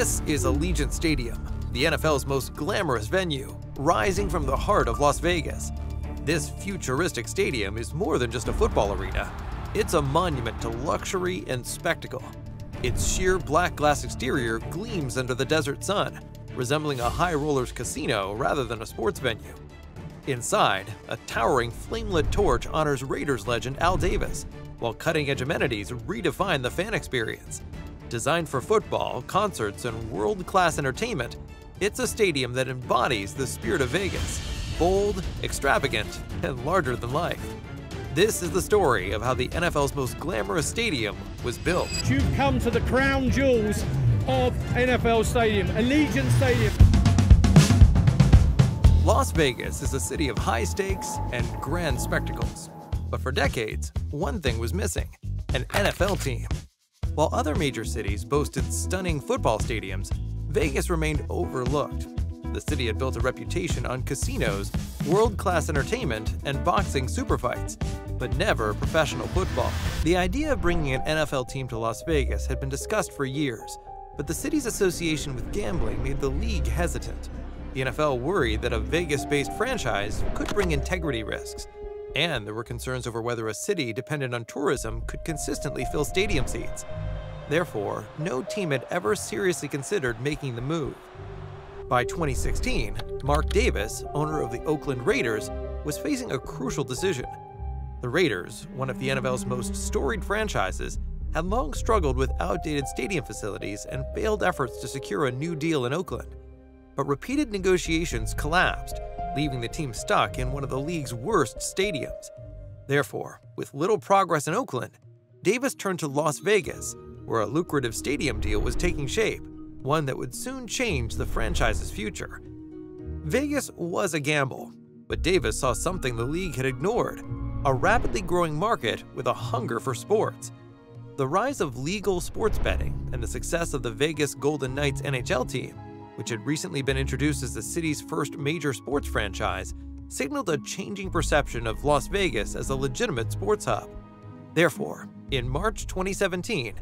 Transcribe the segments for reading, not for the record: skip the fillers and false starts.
This is Allegiant Stadium, the NFL's most glamorous venue, rising from the heart of Las Vegas. This futuristic stadium is more than just a football arena. It's a monument to luxury and spectacle. Its sheer black glass exterior gleams under the desert sun, resembling a high rollers casino rather than a sports venue. Inside, a towering flame-lit torch honors Raiders legend Al Davis, while cutting-edge amenities redefine the fan experience. Designed for football, concerts, and world-class entertainment, it's a stadium that embodies the spirit of Vegas, bold, extravagant, and larger than life. This is the story of how the NFL's most glamorous stadium was built. You've come to the crown jewels of NFL Stadium, Allegiant Stadium. Las Vegas is a city of high stakes and grand spectacles. But for decades, one thing was missing: an NFL team. While other major cities boasted stunning football stadiums, Vegas remained overlooked. The city had built a reputation on casinos, world-class entertainment, and boxing superfights, but never professional football. The idea of bringing an NFL team to Las Vegas had been discussed for years, but the city's association with gambling made the league hesitant. The NFL worried that a Vegas-based franchise could bring integrity risks, and there were concerns over whether a city dependent on tourism could consistently fill stadium seats. Therefore, no team had ever seriously considered making the move. By 2016, Mark Davis, owner of the Oakland Raiders, was facing a crucial decision. The Raiders, one of the NFL's most storied franchises, had long struggled with outdated stadium facilities and failed efforts to secure a new deal in Oakland. But repeated negotiations collapsed, leaving the team stuck in one of the league's worst stadiums. Therefore, with little progress in Oakland, Davis turned to Las Vegas, where a lucrative stadium deal was taking shape, one that would soon change the franchise's future. Vegas was a gamble, but Davis saw something the league had ignored: a rapidly growing market with a hunger for sports. The rise of legal sports betting and the success of the Vegas Golden Knights NHL team, which had recently been introduced as the city's first major sports franchise, signaled a changing perception of Las Vegas as a legitimate sports hub. Therefore, in March 2017,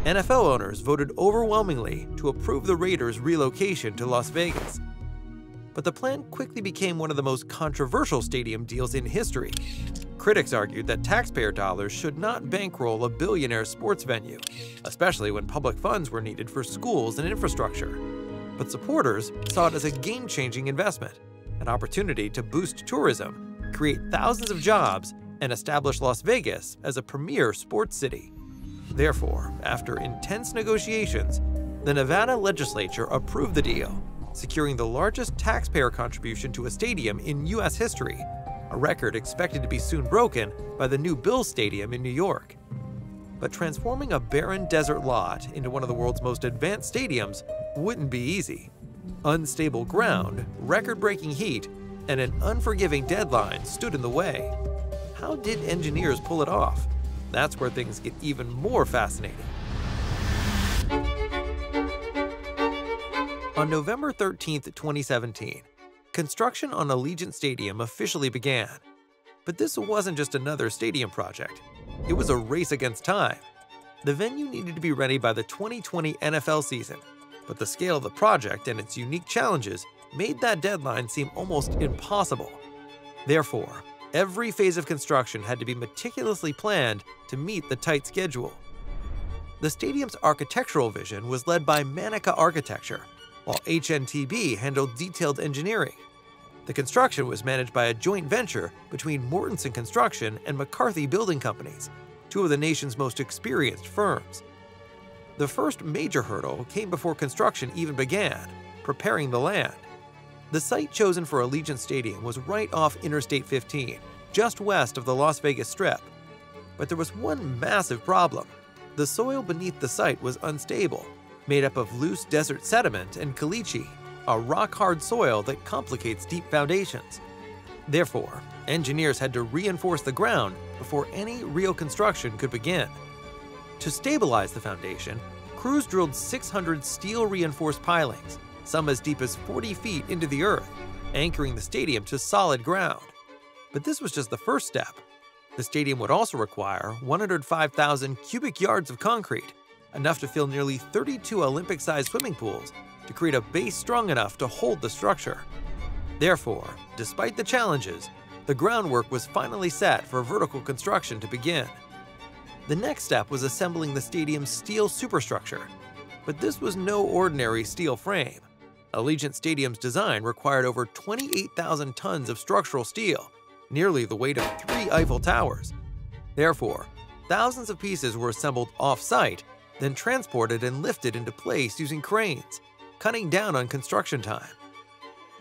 NFL owners voted overwhelmingly to approve the Raiders' relocation to Las Vegas. But the plan quickly became one of the most controversial stadium deals in history. Critics argued that taxpayer dollars should not bankroll a billionaire sports venue, especially when public funds were needed for schools and infrastructure. But supporters saw it as a game-changing investment, an opportunity to boost tourism, create thousands of jobs, and establish Las Vegas as a premier sports city. Therefore, after intense negotiations, the Nevada legislature approved the deal, securing the largest taxpayer contribution to a stadium in U.S. history, a record expected to be soon broken by the new Bills Stadium in New York. But transforming a barren desert lot into one of the world's most advanced stadiums wouldn't be easy. Unstable ground, record-breaking heat, and an unforgiving deadline stood in the way. How did engineers pull it off? That's where things get even more fascinating. On November 13, 2017, construction on Allegiant Stadium officially began. But this wasn't just another stadium project. It was a race against time. The venue needed to be ready by the 2020 NFL season, but the scale of the project and its unique challenges made that deadline seem almost impossible. Therefore, every phase of construction had to be meticulously planned to meet the tight schedule. The stadium's architectural vision was led by Manica Architecture, while HNTB handled detailed engineering. The construction was managed by a joint venture between Mortenson Construction and McCarthy Building Companies, two of the nation's most experienced firms. The first major hurdle came before construction even began: preparing the land. The site chosen for Allegiant Stadium was right off Interstate 15, just west of the Las Vegas Strip. But there was one massive problem. The soil beneath the site was unstable, made up of loose desert sediment and caliche, a rock-hard soil that complicates deep foundations. Therefore, engineers had to reinforce the ground before any real construction could begin. To stabilize the foundation, crews drilled 600 steel-reinforced pilings, some as deep as 40 feet into the earth, anchoring the stadium to solid ground. But this was just the first step. The stadium would also require 105,000 cubic yards of concrete, enough to fill nearly 32 Olympic-sized swimming pools to create a base strong enough to hold the structure. Therefore, despite the challenges, the groundwork was finally set for vertical construction to begin. The next step was assembling the stadium's steel superstructure, but this was no ordinary steel frame. Allegiant Stadium's design required over 28,000 tons of structural steel, nearly the weight of 3 Eiffel Towers. Therefore, thousands of pieces were assembled off-site, then transported and lifted into place using cranes, cutting down on construction time.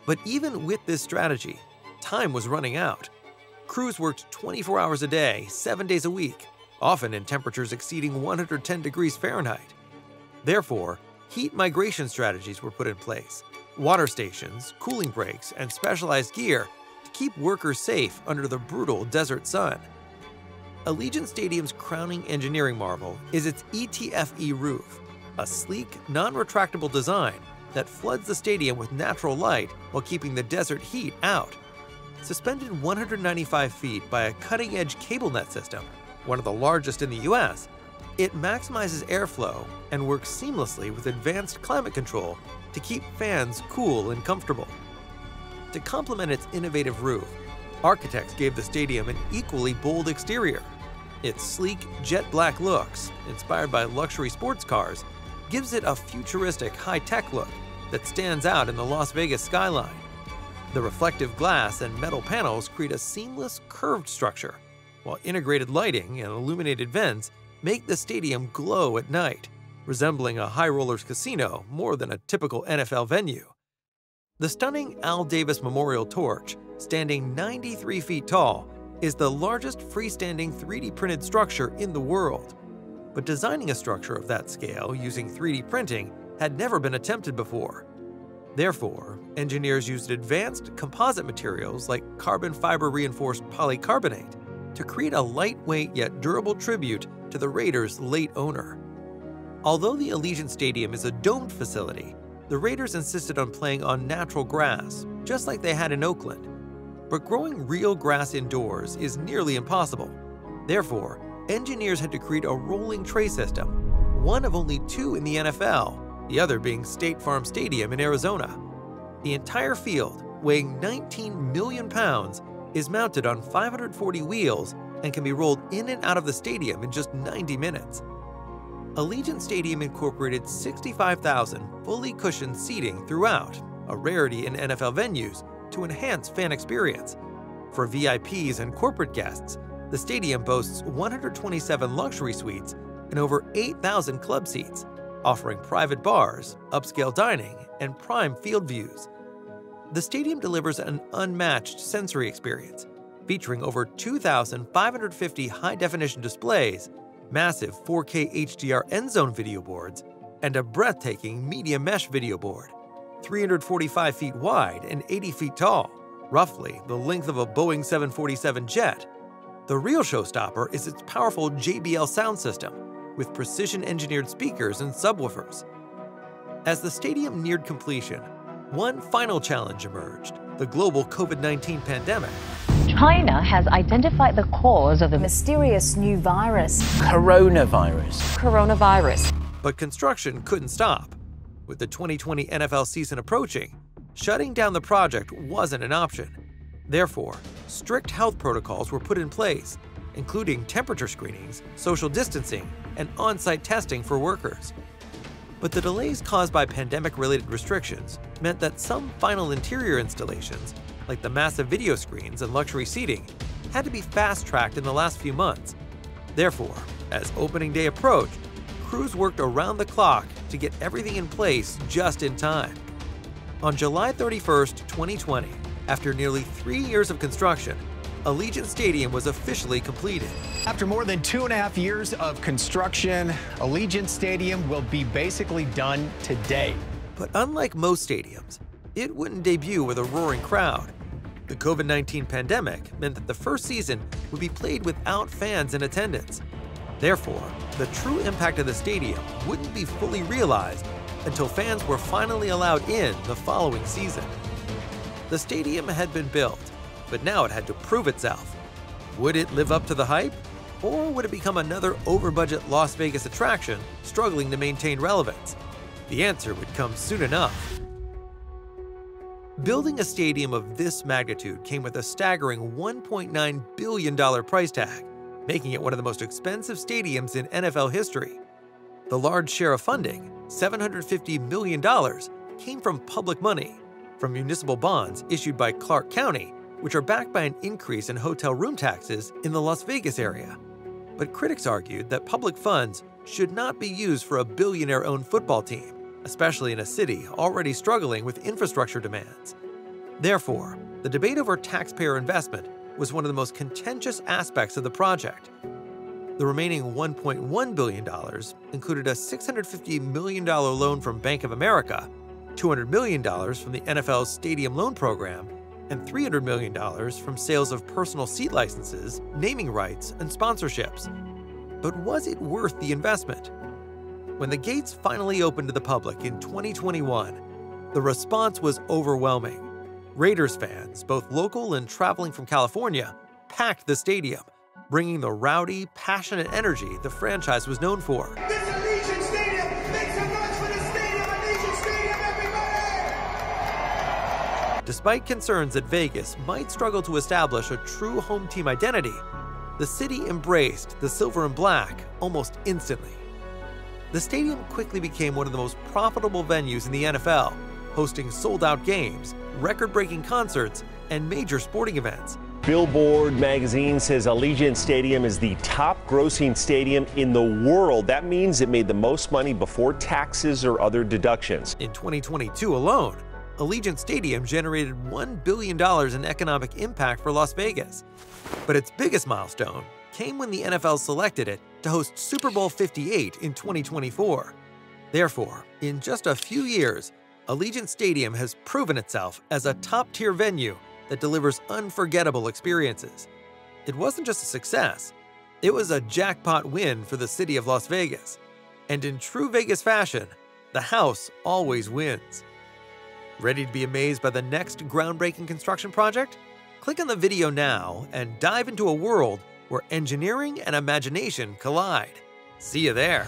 But even with this strategy, time was running out. Crews worked 24 hours a day, 7 days a week, often in temperatures exceeding 110 degrees Fahrenheit. Therefore, heat migration strategies were put in place, water stations, cooling breaks, and specialized gear to keep workers safe under the brutal desert sun. Allegiant Stadium's crowning engineering marvel is its ETFE roof, a sleek, non-retractable design that floods the stadium with natural light while keeping the desert heat out. Suspended 195 feet by a cutting-edge cable net system, one of the largest in the US, it maximizes airflow and works seamlessly with advanced climate control to keep fans cool and comfortable. To complement its innovative roof, architects gave the stadium an equally bold exterior. Its sleek, jet black looks, inspired by luxury sports cars, gives it a futuristic, high-tech look that stands out in the Las Vegas skyline. The reflective glass and metal panels create a seamless, curved structure, while integrated lighting and illuminated vents make the stadium glow at night, resembling a high rollers casino more than a typical NFL venue. The stunning Al Davis Memorial Torch, standing 93 feet tall, is the largest freestanding 3D printed structure in the world. But designing a structure of that scale using 3D printing had never been attempted before. Therefore, engineers used advanced composite materials like carbon fiber reinforced polycarbonate to create a lightweight yet durable tribute to the Raiders' late owner. Although the Allegiant Stadium is a domed facility, the Raiders insisted on playing on natural grass, just like they had in Oakland. But growing real grass indoors is nearly impossible. Therefore, engineers had to create a rolling tray system, one of only 2 in the NFL, the other being State Farm Stadium in Arizona. The entire field, weighing 19 million pounds, is mounted on 540 wheels and can be rolled in and out of the stadium in just 90 minutes. Allegiant Stadium incorporated 65,000 fully cushioned seating throughout, a rarity in NFL venues, to enhance fan experience. For VIPs and corporate guests, the stadium boasts 127 luxury suites and over 8,000 club seats, offering private bars, upscale dining, and prime field views. The stadium delivers an unmatched sensory experience, featuring over 2,550 high-definition displays, massive 4K HDR end-zone video boards, and a breathtaking media mesh video board, 345 feet wide and 80 feet tall, roughly the length of a Boeing 747 jet. The real showstopper is its powerful JBL sound system, with precision-engineered speakers and subwoofers. As the stadium neared completion, one final challenge emerged: the global COVID-19 pandemic. China has identified the cause of the mysterious new virus, coronavirus. But construction couldn't stop. With the 2020 NFL season approaching, shutting down the project wasn't an option. Therefore, strict health protocols were put in place, including temperature screenings, social distancing, and on-site testing for workers. But the delays caused by pandemic-related restrictions meant that some final interior installations, like the massive video screens and luxury seating, had to be fast-tracked in the last few months. Therefore, as opening day approached, crews worked around the clock to get everything in place just in time. On July 31st, 2020, after nearly 3 years of construction, Allegiant Stadium was officially completed. After more than 2.5 years of construction, Allegiant Stadium will be basically done today. But unlike most stadiums, it wouldn't debut with a roaring crowd. The COVID-19 pandemic meant that the first season would be played without fans in attendance. Therefore, the true impact of the stadium wouldn't be fully realized until fans were finally allowed in the following season. The stadium had been built, but now it had to prove itself. Would it live up to the hype? Or would it become another over-budget Las Vegas attraction struggling to maintain relevance? The answer would come soon enough. Building a stadium of this magnitude came with a staggering $1.9 billion price tag, making it one of the most expensive stadiums in NFL history. The large share of funding, $750 million, came from public money, from municipal bonds issued by Clark County, which are backed by an increase in hotel room taxes in the Las Vegas area. But critics argued that public funds should not be used for a billionaire-owned football team, especially in a city already struggling with infrastructure demands. Therefore, the debate over taxpayer investment was one of the most contentious aspects of the project. The remaining $1.1 billion included a $650 million loan from Bank of America, $200 million from the NFL's Stadium Loan Program, and $300 million from sales of personal seat licenses, naming rights, and sponsorships. But was it worth the investment? When the gates finally opened to the public in 2021, the response was overwhelming. Raiders fans, both local and traveling from California, packed the stadium, bringing the rowdy, passionate energy the franchise was known for. This Allegiant Stadium! Make some noise for the stadium! Allegiant Stadium, everybody! Despite concerns that Vegas might struggle to establish a true home team identity, the city embraced the silver and black almost instantly. The stadium quickly became one of the most profitable venues in the NFL, hosting sold-out games, record-breaking concerts, and major sporting events. Billboard magazine says Allegiant Stadium is the top-grossing stadium in the world. That means it made the most money before taxes or other deductions. In 2022 alone, Allegiant Stadium generated $1 billion in economic impact for Las Vegas. But its biggest milestone came when the NFL selected it to host Super Bowl 58 in 2024. Therefore, in just a few years, Allegiant Stadium has proven itself as a top-tier venue that delivers unforgettable experiences. It wasn't just a success, it was a jackpot win for the city of Las Vegas. And in true Vegas fashion, the house always wins. Ready to be amazed by the next groundbreaking construction project? Click on the video now and dive into a world where engineering and imagination collide. See you there.